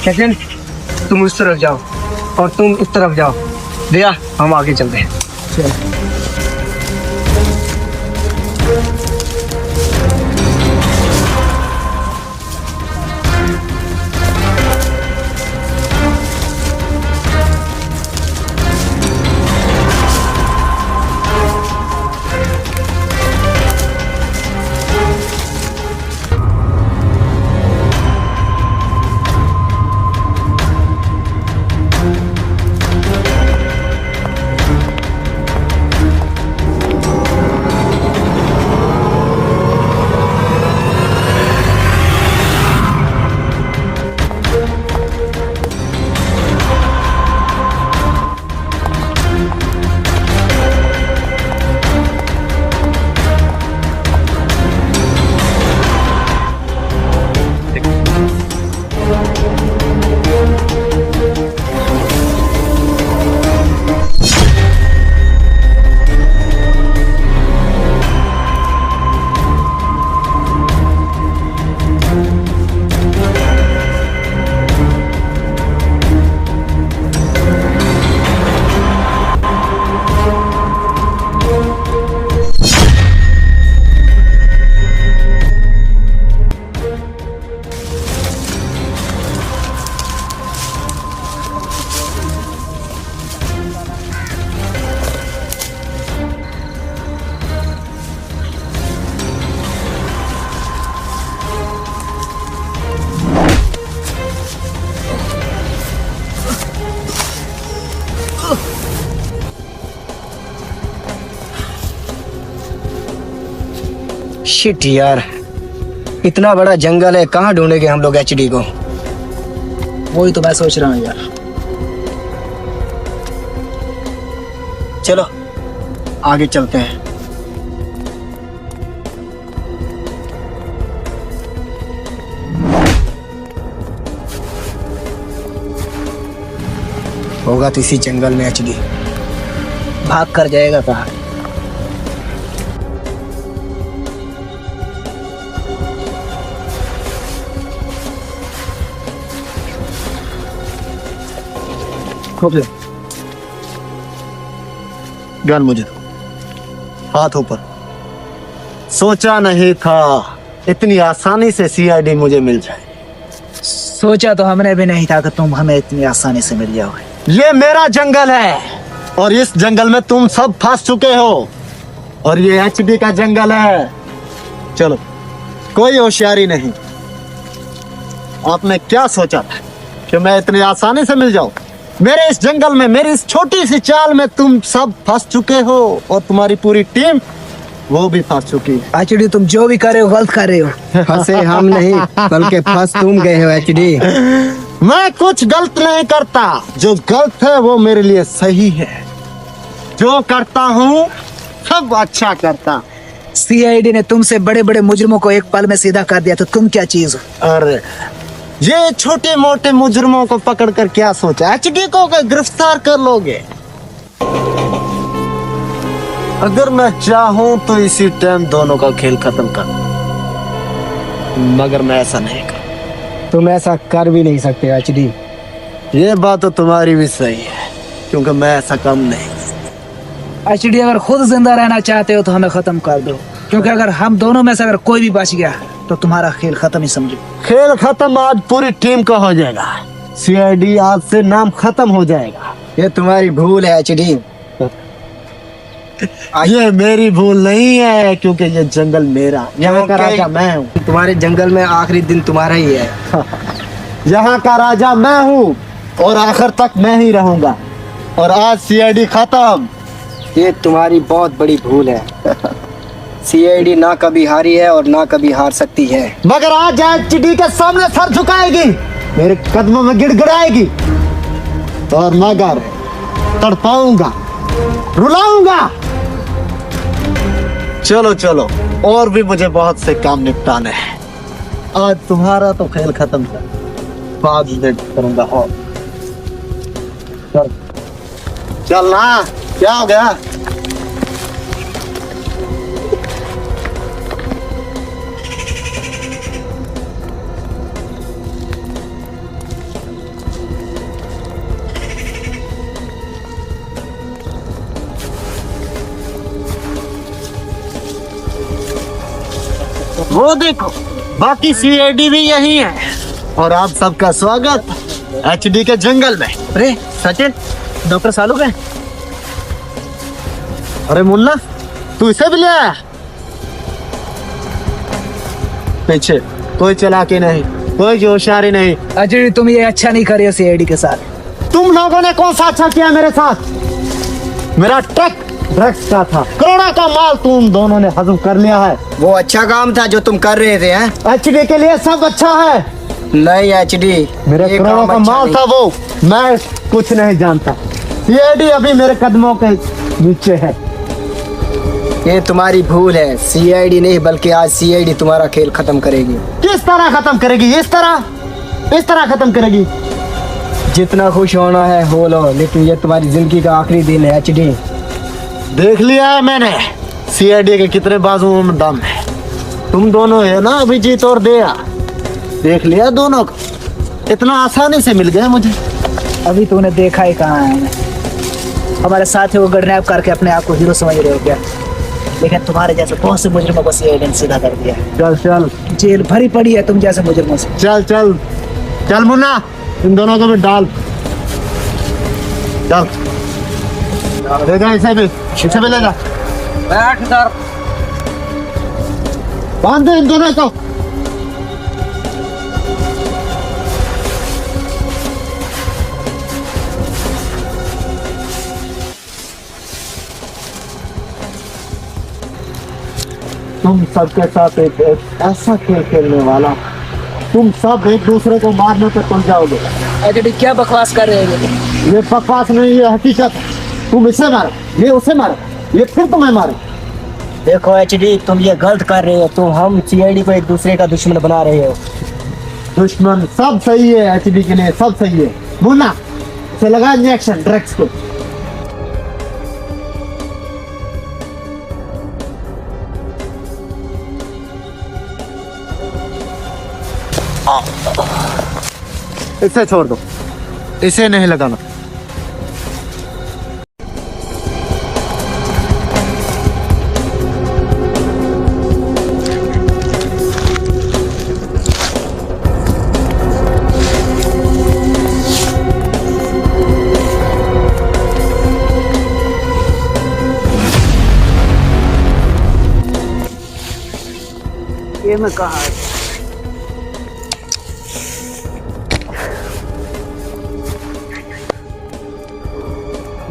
Second तुम उस तरफ जाओ और तुम इस तरफ जाओ। दिया, हम आगे चलते हैं। चल। शिट यार, इतना बड़ा जंगल है, कहाँ ढूंढेंगे हम लोग एचडी को? वही तो मैं सोच रहा हूँ यार। चलो आगे चलते हैं। होगा तो इसी जंगल में एचडी। भाग कर जाएगा कहाँ? गन मुझे दो, हाथ ऊपर। सोचा नहीं था इतनी आसानी से सीआईडी मुझे मिल जाए। सोचा तो हमने भी नहीं था कि तुम हमें इतनी आसानी से मिल जाओगे। ये मेरा जंगल है और इस जंगल में तुम सब फंस चुके हो, और ये एचडी का जंगल है। चलो, कोई होशियारी नहीं। आपने क्या सोचा था कि मैं इतनी आसानी से मिल जाऊं? मेरे इस जंगल में, मेरी इस छोटी सी चाल में तुम सब फंस चुके हो, और तुम्हारी पूरी टीम वो भी फंस चुकी है। एचडी तुम जो भी कर रहे हो गलत कर रहे हो। फंसे हम नहीं, बल्कि फंस तुम गए हो एचडी। मैं कुछ गलत नहीं करता, जो गलत है वो मेरे लिए सही है। जो करता हूँ सब अच्छा करता। सीआईडी ने तुमसे बड़े बड़े मुजरिमों को एक पल में सीधा कर दिया, तो तुम क्या चीज हो? अरे ये छोटे मोटे मुजरिमों को पकड़कर क्या सोचा, एचडी को गिरफ्तार कर लोगे? अगर मैं चाहूं तो इसी टाइम दोनों का खेल खत्म कर, मगर मैं ऐसा नहीं कर। तुम ऐसा कर भी नहीं सकते एचडी। ये बात तो तुम्हारी भी सही है, क्योंकि मैं ऐसा कम नहीं। एचडी अगर खुद जिंदा रहना चाहते हो तो हमें खत्म कर दो, क्योंकि अगर हम दोनों में से अगर कोई भी बच गया तो तुम्हारा खेल खत्म ही समझो। खेल खत्म आज पूरी टीम का हो जाएगा। सीआईडी आज से नाम खत्म हो जाएगा। ये तुम्हारी भूल है एचडी। ये मेरी भूल नहीं है, क्योंकि ये जंगल मेरा, यहाँ का राजा मैं हूँ। तुम्हारे जंगल में आखिरी दिन तुम्हारा ही है। यहाँ का राजा मैं हूँ और आखिर तक मैं ही रहूंगा। और आज सीआईडी खत्म। ये तुम्हारी बहुत बड़ी भूल है। सीआईडी ना कभी हारी है और ना कभी हार सकती है। मगर आज एचडी के सामने सर झुकाएगी, मेरे कदमों में गिड़गिड़ाएगी, और मगर तड़पाऊंगा, रुलाऊंगा। चलो चलो, और भी मुझे बहुत से काम निपटाने हैं। आज तुम्हारा तो खेल खत्म कर, बाद में करूंगा। और चल ना, क्या हो गया? वो देखो, बाकी सीआईडी भी यही है। और आप सबका स्वागत एचडी के जंगल में। अरे सचिन, डॉक्टर सालू है? अरे मुन्ना, तू इसे भी ले आया? पीछे कोई चलाकी नहीं, कोई जोशारी नहीं। अजय तुम ये अच्छा नहीं कर रहे हो सीआईडी के साथ। तुम लोगों ने कौन सा अच्छा किया मेरे साथ? मेरा ट्रक ड्रग्स का था, करोड़ों का माल तुम दोनों ने हजम कर लिया है। वो अच्छा काम था जो तुम कर रहे थे, हैं? एचडी के लिए सब अच्छा है। नहीं एचडी, मेरे ये करोड़ों काम का अच्छा माल नहीं। था वो, मैं कुछ नहीं जानता। सीआईडी अभी मेरे कदमों के नीचे है। ये तुम्हारी भूल है। सीआईडी नहीं बल्कि आज सीआईडी तुम्हारा खेल खत्म करेगी। किस तरह खत्म करेगी? इस तरह खत्म करेगी। जितना खुश होना है हो लो, लेकिन ये तुम्हारी जिंदगी का आखिरी दिन है एचडी। देख लिया है मैंने सीआईडी के कितने बाजुओं में दम है। तुम दोनों है ना अभिजीत और दया, देख लिया दोनों को। इतना आसानी से मिल गया मुझे। अभी तूने देखा ही कहाँ है? हमारे साथ वो किडनैप करके अपने आप को हीरो समझ रहे हो क्या? लेकिन तुम्हारे जैसे बहुत से मुजरिमों को सीआईडी ने सीधा कर दिया। चल चल जेल भरी पड़ी है तुम जैसे मुजरिमों से। चल चल चल मुन्ना, इन दोनों को भी डाल। चल ले जा, इसे भी ले जा। बैठ इधर। बांध दे इन दोनों को। तुम सबके साथ एक ऐसा खेल खेलने वाला, तुम सब एक दूसरे को मारने पे तुल जाओगे। अजय क्या बकवास कर रहे हो? ये बकवास नहीं, ये हकीकत है। तुम इसे मारो, ये उसे मारो, ये फिर तुम्हें मारो। देखो एचडी, तुम ये गलत कर रहे हो। तुम हम सीआईडी को एक दूसरे का दुश्मन बना रहे हो। दुश्मन सब सही है, एचडी के लिए सब सही है। मुन्ना, इसे लगा इंजेक्शन ड्रग्स को। इसे छोड़ दो, इसे नहीं लगाना। ये मैं कहा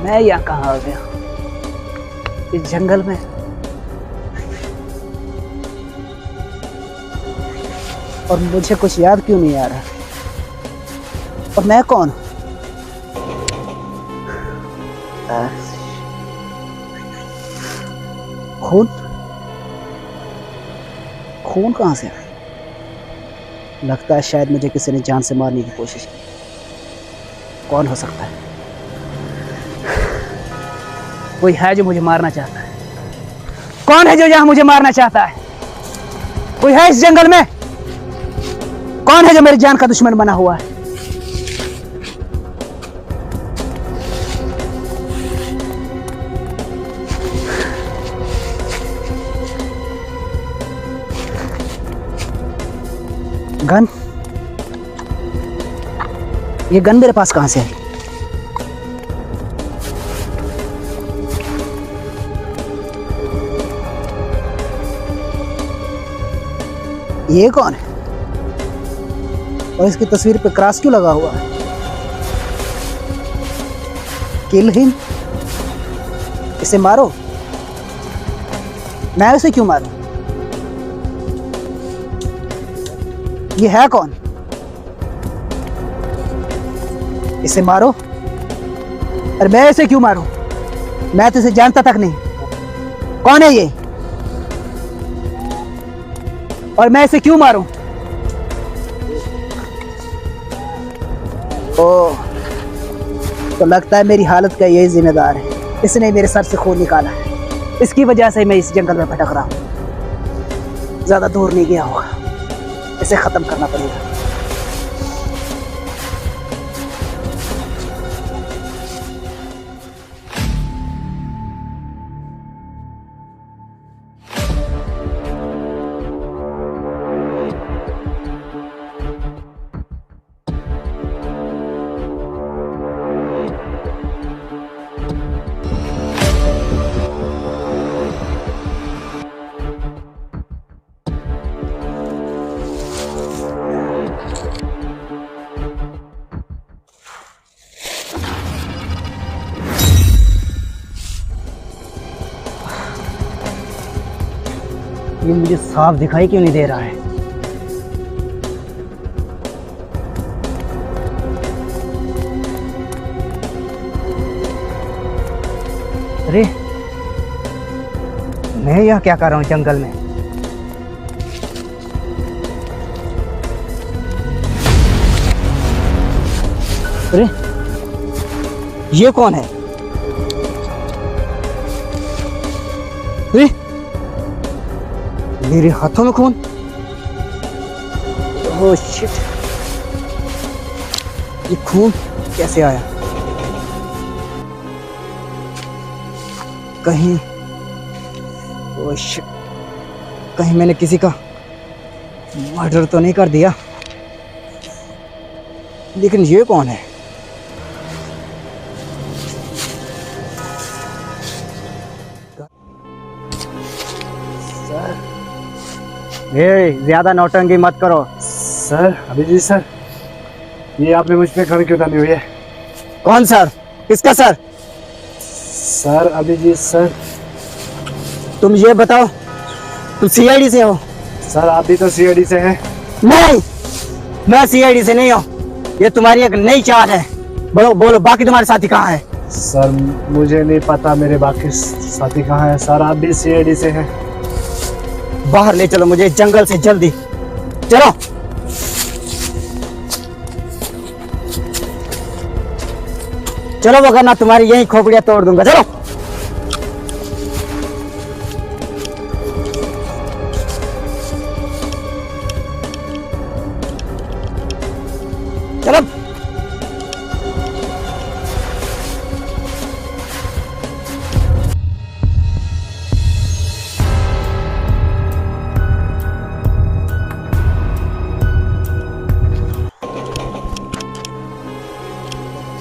मैं यहाँ कहाँ आ गया? इस जंगल में। और मुझे कुछ याद क्यों नहीं आ रहा? और मैं कौन? खून? खून कहाँ से? लगता है शायद मुझे किसी ने जान से मारने की कोशिश की। कौन हो सकता है? कोई है जो मुझे मारना चाहता है। कौन है जो यहाँ मुझे मारना चाहता है? कोई है इस जंगल में? कौन है जो मेरी जान का दुश्मन बना हुआ है? गन? ये गन मेरे पास कहां से आई? ये कौन है? और इसकी तस्वीर पे क्रॉस क्यों लगा हुआ है? Kill him. इसे मारो। मैं इसे क्यों मारूं? ये है कौन? इसे मारो। और मैं इसे क्यों मारूं? मैं तो इसे जानता तक नहीं। कौन है ये? और मैं इसे क्यों मारूं? ओह, तो लगता है मेरी हालत का यही जिम्मेदार है। इसने मेरे सर से खून निकाला है। इसकी वजह से मैं इस जंगल में भटक रहा हूं। ज्यादा दूर नहीं गया होगा। इसे खत्म करना पड़ेगा। ये मुझे साफ दिखाई क्यों नहीं दे रहा है? अरे मैं यहाँ क्या कर रहा हूँ जंगल में? अरे ये कौन है? अरे मेरे हाथों में खून। ओह शिट, ये खून कैसे आया? कहीं, ओह शिट, कहीं मैंने किसी का मर्डर तो नहीं कर दिया? लेकिन ये कौन है? ज्यादा नौटंकी मत करो। सर अभिजीत सर, ये आपने मुझ पे घर क्यों डाली हुई है? कौन सर? किसका सर? Sir Abhijit sir. तुम ये बताओ, तुम सीआईडी से हो? सर आप भी तो सीआईडी से हैं। नहीं, मैं सीआईडी से नहीं हूँ। ये तुम्हारी एक नई चाल है। बोलो बोलो, बाकी तुम्हारे साथी कहाँ है? सर मुझे नहीं पता मेरे बाकी साथी कहाँ हैं। सर आप भी सीआईडी से हैं। बाहर ले चलो मुझे जंगल से जल्दी, चलो। चलो वरना तुम्हारी यही खोपड़ियां तोड़ दूंगा, चलो। चलो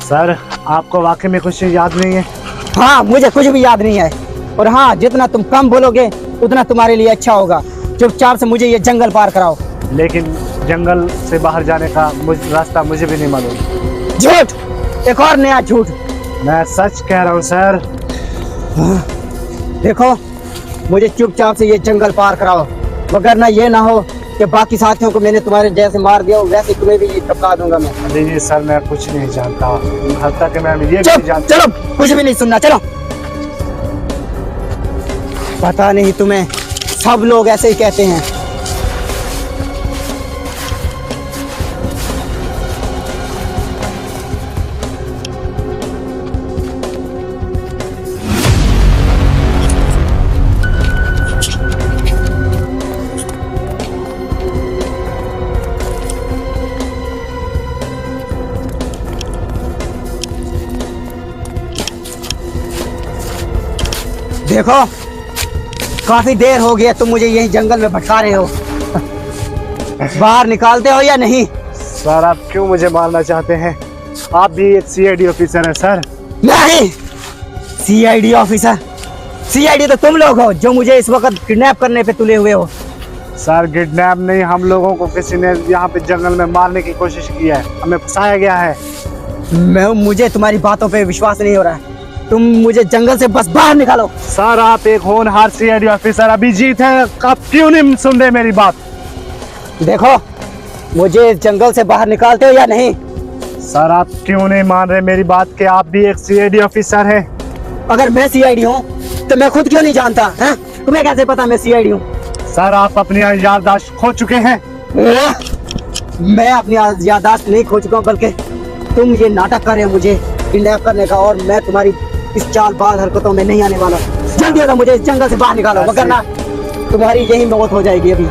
सर आपको वाकई में कुछ याद नहीं है? हाँ, मुझे कुछ भी याद नहीं है। और हाँ, जितना तुम कम बोलोगे उतना तुम्हारे लिए अच्छा होगा। चुपचाप से मुझे ये जंगल पार कराओ। लेकिन जंगल से बाहर जाने का रास्ता मुझे भी नहीं मालूम। झूठ, एक और नया झूठ। मैं सच कह रहा हूँ सर। देखो, मुझे चुपचाप से ये जंगल पार कराओ, वरना ये ना हो कि बाकी साथियों को मैंने तुम्हारे जैसे मार दिया हो, वैसे तुम्हें भी टपका दूंगा मैं। अभिजीत सर मैं कुछ नहीं जानता, हद तक मैं ये भी नहीं चुप, जानता। चलो, कुछ भी नहीं सुनना, चलो। पता नहीं तुम्हें, सब लोग ऐसे ही कहते हैं। देखो, काफी देर हो गई है, तुम मुझे यही जंगल में भटका रहे हो। बाहर निकालते हो या नहीं? सर आप क्यों मुझे मारना चाहते हैं? आप भी एक सीआईडी ऑफिसर हैं सर। नहीं, सीआईडी ऑफिसर, सीआईडी तो तुम लोग हो जो मुझे इस वक्त किडनैप करने पे तुले हुए हो। सर किडनैप नहीं, हम लोगों को किसी ने यहाँ पे जंगल में मारने की कोशिश की है, हमें फंसाया गया है। मुझे तुम्हारी बातों पे विश्वास नहीं हो रहा है। तुम मुझे जंगल से बस बाहर निकालो। सर आप एक होनहार सीआईडी ऑफिसर अभिजीत हैं, आप क्यों नहीं सुन रहे मेरी बात? देखो, मुझे इस जंगल से बाहर निकालते हो या नहीं? सर आप क्यों नहीं मान रहे मेरी बात कि आप भी एक सीआईडी ऑफिसर हैं? अगर मैं सीआईडी हूँ तो मैं खुद क्यों नहीं जानता है? तुम्हें कैसे पता मैं सीआईडी हूँ? सर आप अपनी याददाश्त खो चुके हैं। मैं अपनी याददाश्त नहीं खो चुका हूँ, बल्कि तुम ये नाटक कर रहे हो मुझे किडनैप करने का, और मैं तुम्हारी इस चालबाज हरकतों में नहीं आने वाला। जल्दी होगा, मुझे इस जंगल से बाहर निकालो, वरना तुम्हारी यही मौत हो जाएगी अभी।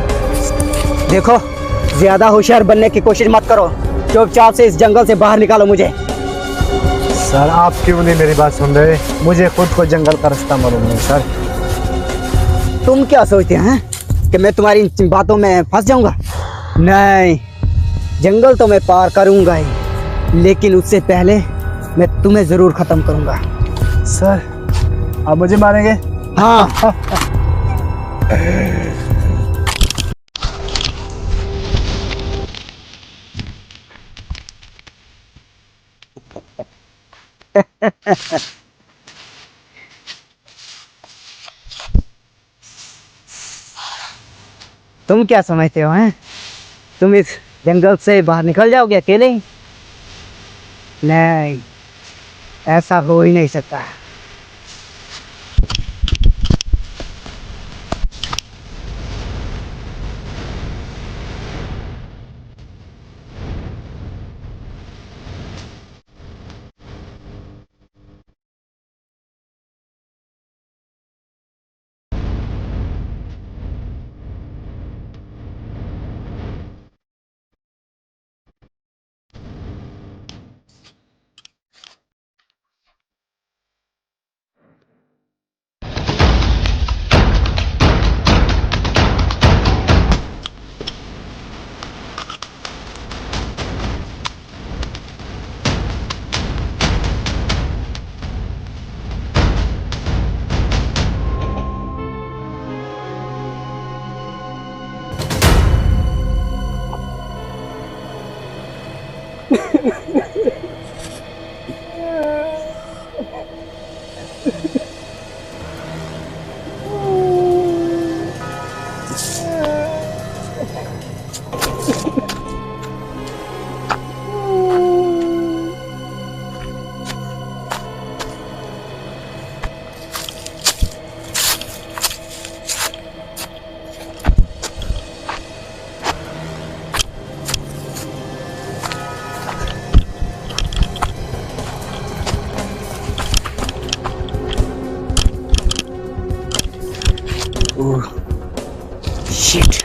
देखो, ज्यादा होशियार बनने की कोशिश मत करो, चुपचाप से इस जंगल से बाहर निकालो मुझे। सर आप क्यों नहीं मेरी बात सुन रहे? मुझे खुद को जंगल का रास्ता मालूम नहीं सर। तुम क्या सोचते हैं कि मैं तुम्हारी इन बातों में फंस जाऊंगा? नहीं, जंगल तो मैं पार करूंगा ही, लेकिन उससे पहले मैं तुम्हें जरूर खत्म करूंगा। सर आप मुझे मारेंगे? हाँ। तुम क्या समझते हो हैं? तुम इस जंगल से बाहर निकल जाओगे अकेले ही? नहीं, ऐसा हो ही नहीं सकता। Shit.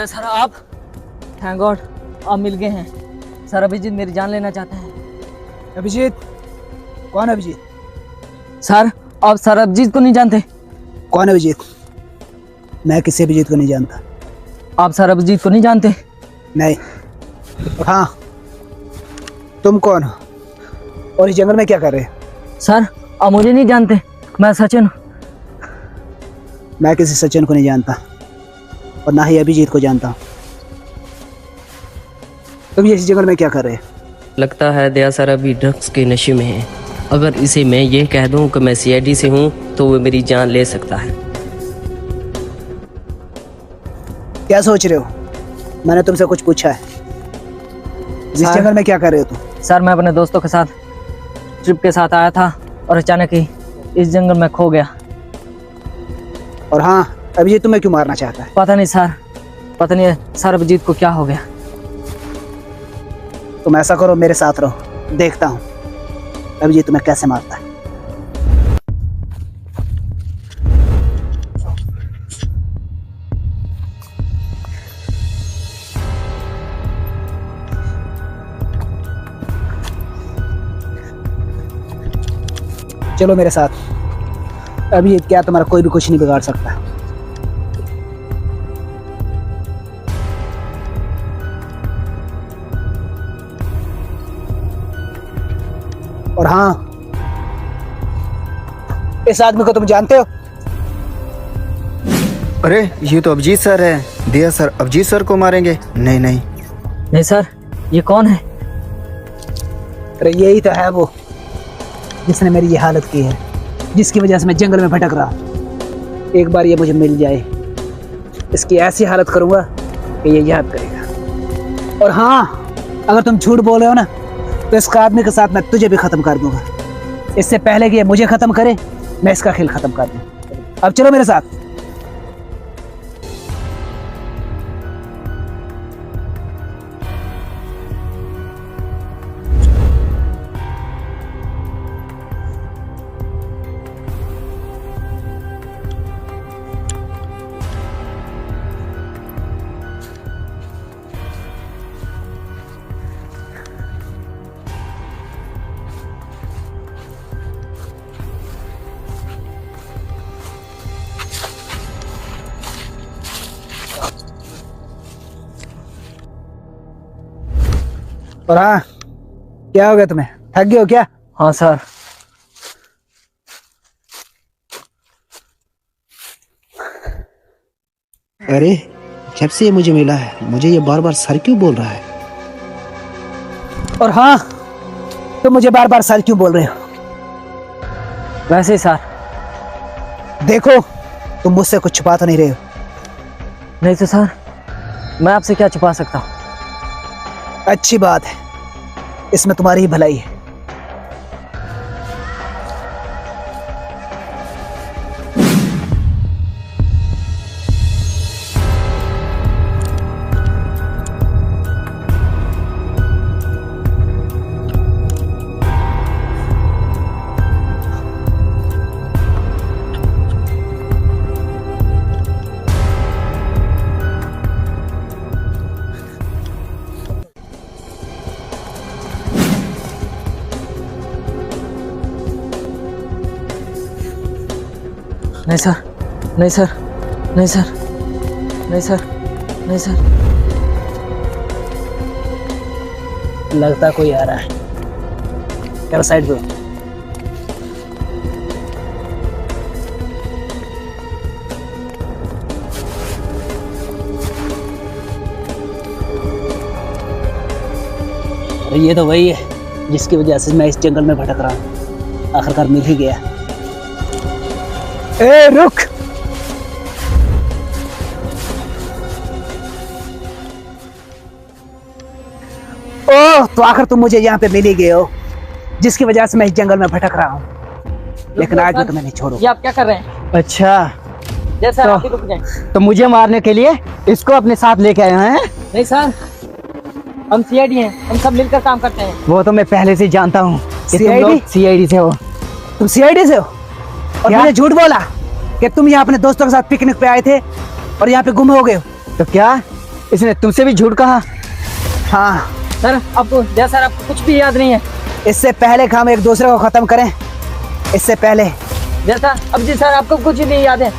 सर आप, थैंक गॉड आप मिल गए हैं। सर अभिजीत मेरी जान लेना चाहते हैं। अभिजीत? कौन अभिजीत? सर आप सर अभिजीत को नहीं जानते? कौन अभिजीत? मैं किसी अभिजीत को नहीं जानता। आप सर अभिजीत को नहीं जानते? नहीं। हाँ, तुम कौन हो और इस जंगल में क्या कर रहे हो? सर आप मुझे नहीं जानते, मैं सचिन हूँ। मैं किसी सचिन को नहीं जानता और ना ही अभिजीत को जानता हूँ। तुम ये इस जंगल में क्या कर रहे हो? लगता है दया सर अभी ड्रग्स के नशे में है। अगर इसे मैं ये कह दूं कि मैं सीआईडी से हूं तो वो मेरी जान ले सकता है। क्या सोच रहे हो? मैंने तुमसे कुछ पूछा है। इस सर- जंगल में क्या कर रहे हो तुम? सर मैं अपने दोस्तों के साथ ट्रिप के साथ आया था और अचानक ही इस जंगल में खो गया। और हाँ, अभिजीत तुम्हें क्यों मारना चाहता है? पता नहीं सर, पता नहीं सर अभिजीत को क्या हो गया। तुम ऐसा करो, मेरे साथ रहो, देखता हूँ अभिजीत तुम्हें कैसे मारता है। चलो मेरे साथ। अभिजीत क्या तुम्हारा कोई भी कुछ नहीं बिगाड़ सकता। और हाँ, इस आदमी को तुम जानते हो? अरे ये तो अभिजीत सर है। दिया सर अभिजीत सर को मारेंगे? नहीं नहीं। नहीं सर, ये कौन है? अरे यही तो है वो जिसने मेरी ये हालत की है, जिसकी वजह से मैं जंगल में भटक रहा हूँ। एक बार ये मुझे मिल जाए, इसकी ऐसी हालत करूँगा कि ये याद करेगा। और हाँ, अगर तुम झूठ बोल रहे हो ना, तो इस आदमी के साथ मैं तुझे भी खत्म कर दूंगा। इससे पहले कि ये मुझे खत्म करे, मैं इसका खेल खत्म कर दूं। अब चलो मेरे साथ। और हाँ, क्या हो गया तुम्हें? थक गए हो क्या? हाँ सर। अरे जब से ये मुझे मिला है, मुझे ये बार बार सर क्यों बोल रहा है? और हाँ, तुम मुझे बार बार सर क्यों बोल रहे हो? वैसे ही सर। देखो, तुम मुझसे कुछ छुपा तो नहीं रहे हो। नहीं तो सर, मैं आपसे क्या छुपा सकता हूँ? अच्छी बात है, इसमें तुम्हारी ही भलाई है। नहीं सर, नहीं सर, नहीं सर, नहीं सर, नहीं सर। लगता कोई आ रहा है। चलो साइड दो। अरे ये तो वही है जिसकी वजह से मैं इस जंगल में भटक रहा हूँ। आखिरकार मिल ही गया। ए रुक! ओह, तो आखिर तुम मुझे यहाँ पे मिल ही गए हो, जिसकी वजह से मैं इस जंगल में भटक रहा हूँ। लेकिन आज मैं तुम्हें नहीं छोड़ूंगा। ये आप क्या कर रहे हैं? अच्छा, जैसा तो- आप ही रुक जाएं। तो मुझे मारने के लिए इसको अपने साथ लेके आए हैं? नहीं सर, हम सीआईडी हैं, हम सब मिलकर काम करते हैं। वो तो मैं पहले से जानता हूँ कि तुम CID? लोग सीआईडी से हो। तुम सीआईडी से हो और क्या? मुझे झूठ बोला कि तुम यहाँ अपने दोस्तों के साथ पिकनिक पे आए थे और यहाँ पे गुम हो गए हो। तो क्या इसने तुमसे भी झूठ कहा? हाँ, सर आपको सर आपको कुछ भी याद नहीं है? इससे पहले कि हम एक दूसरे को खत्म करें, इससे पहले जैसा अब जी सर, आपको कुछ नहीं याद है?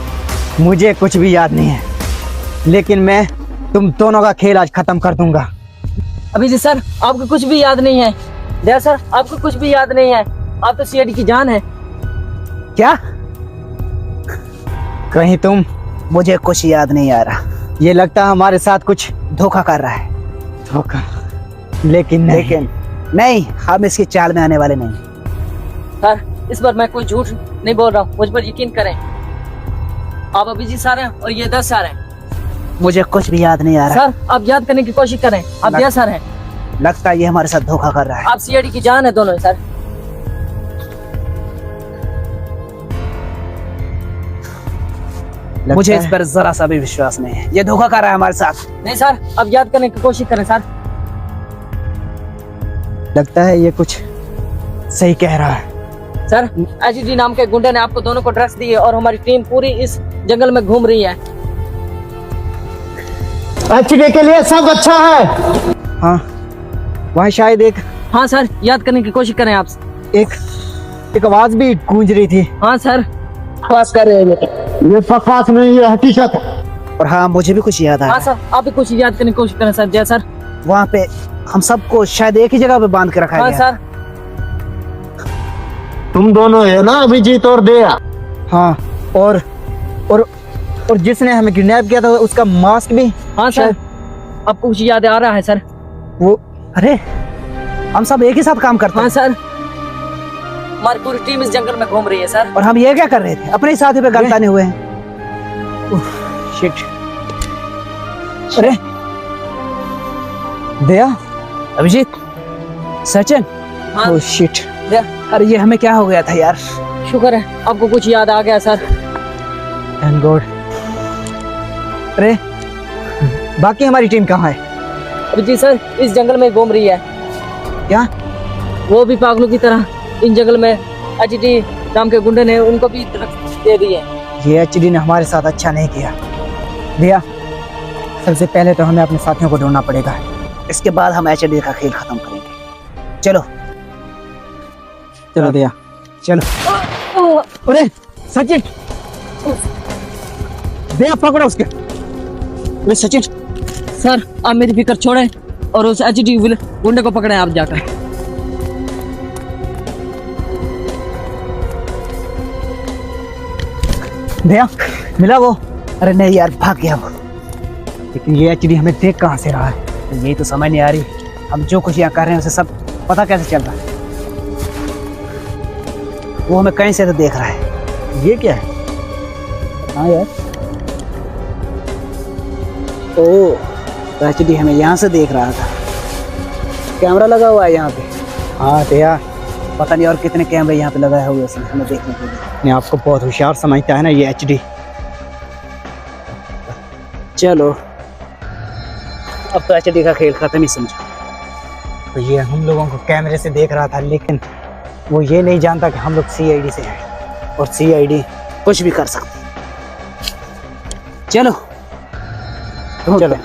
मुझे कुछ भी याद नहीं है, लेकिन मैं तुम दोनों का खेल आज खत्म कर दूंगा। अभी जी सर, आपको कुछ भी याद नहीं है? जय सर, आपको कुछ भी याद नहीं है? आप तो सीआईडी की जान है। क्या? कहीं तुम, मुझे कुछ याद नहीं आ रहा। ये लगता है हमारे साथ कुछ धोखा कर रहा है। धोखा, लेकिन नहीं। लेकिन नहीं, हम इसकी चाल में आने वाले नहीं। सर, इस बार मैं कोई झूठ नहीं बोल रहा हूँ, मुझ पर यकीन करें। आप अभिजीत सर हैं और ये 10 सर हैं। मुझे कुछ भी याद नहीं आ रहा। सर, आप याद करने की कोशिश करें। आप 10 सर हैं। लगता है ये हमारे साथ धोखा कर रहा है। आप सीआईडी की जान है दोनों ही सर। लगता मुझे इस है- पर जरा सा भी विश्वास नहीं है। ये धोखा कर रहा है हमारे साथ। नहीं सर, आप याद करने की कोशिश करें सर। लगता है ये कुछ सही कह रहा है। सर, एचडी नाम के गुंडे ने आपको दोनों को ड्रग्स दिए और हमारी टीम पूरी इस जंगल में घूम रही है। एचडी के लिए सब अच्छा है। हाँ, वहाँ शायद हाँ सर, याद करने की कोशिश करें आप। एक आवाज भी गूंज रही थी। हाँ सर। बकवास कर रहे हैं। ये बकवास नहीं, ये हकीकत है। और हाँ, मुझे भी कुछ याद आ हाँ रहा है। सर, आप भी कुछ याद करने की कोशिश करें सर। जय सर। वहाँ पे हम सबको शायद एक ही जगह पे बांध के रखा हाँ गया। सर। तुम दोनों है ना, अभिजीत और दया। हाँ, और जिसने हमें किडनैप किया था उसका मास्क भी। हाँ सर, आपको कुछ याद आ रहा है सर? वो, अरे हम सब एक ही साथ काम करते हाँ हैं। सर, हमारी पूरी टीम इस जंगल में घूम रही है सर। और हम ये क्या कर रहे थे? अपने ही साथी पे गन ताने हुए हैं। शिट। अरे दया, अभिजीत, सचिन, हाँ ओह शिट। दया, अरे ये हमें क्या हो गया था यार? शुक्र है आपको कुछ याद आ गया सर। Thank God. अरे बाकी हमारी टीम कहाँ है? अभी जी सर, इस जंगल में घूम रही है। क्या? वो भी पागलों की तरह इन जंगल में एचडी नाम के गुंडे ने उनको भी ड्रग्स दे दिए। ये एचडी ने हमारे साथ अच्छा नहीं किया। दया, सबसे पहले तो हमें अपने साथियों को ढूंढना पड़ेगा। इसके बाद हम एचडी का खेल खत्म करेंगे। चलो चलो दया, चलो। अरे सचिन, दया पकड़ो उसके। अरे सचिन, सर, आप मेरी फिक्र छोड़ें। और उस एचडी गुंडे को पकड़े आप जाकर। भैया मिला वो? अरे नहीं यार, भाग गया वो। लेकिन ये एचडी हमें देख कहाँ से रहा है, तो यही तो समझ नहीं आ रही। हम जो कुछ यहाँ कर रहे हैं उसे सब पता कैसे चल रहा है? वो हमें कहीं से तो देख रहा है। ये क्या है? हाँ यार, ओ तो एचडी हमें यहाँ से देख रहा था। कैमरा लगा हुआ है यहाँ पे। हाँ तो यार, पता नहीं और कितने कैमरे यहाँ पे लगाए हुए उसने हमें देखने के लिए। नहीं, आपको बहुत होशियार समझता है ना ये एचडी। चलो अब तो एचडी का खेल खत्म ही समझो। तो ये हम लोगों को कैमरे से देख रहा था, लेकिन वो ये नहीं जानता कि हम लोग सीआईडी से हैं और सीआईडी कुछ भी कर सकती। चलो चलो।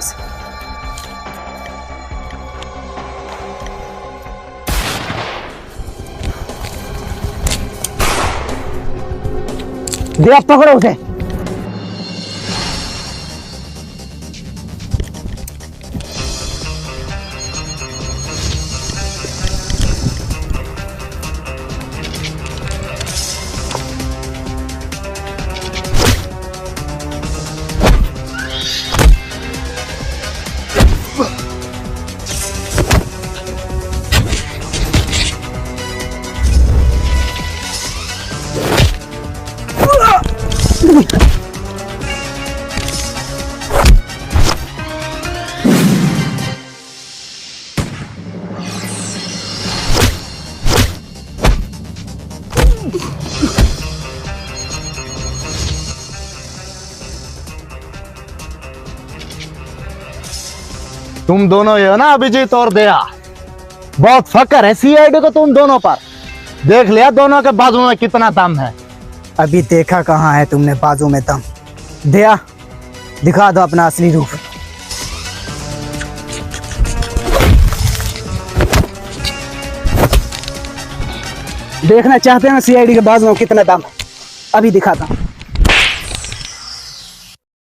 दे पकड़ो उसे। तुम दोनों ही हो ना अभिजीत और दया? बहुत फकर है सीआईडी को तुम दोनों पर। देख लिया दोनों के बाजू में कितना दम है। अभी देखा कहाँ है तुमने बाजू में दम? दया दिखा दो अपना असली रूप। देखना चाहते हैं सीआईडी के बाजू में कितना दम है? अभी दिखाता हूँ।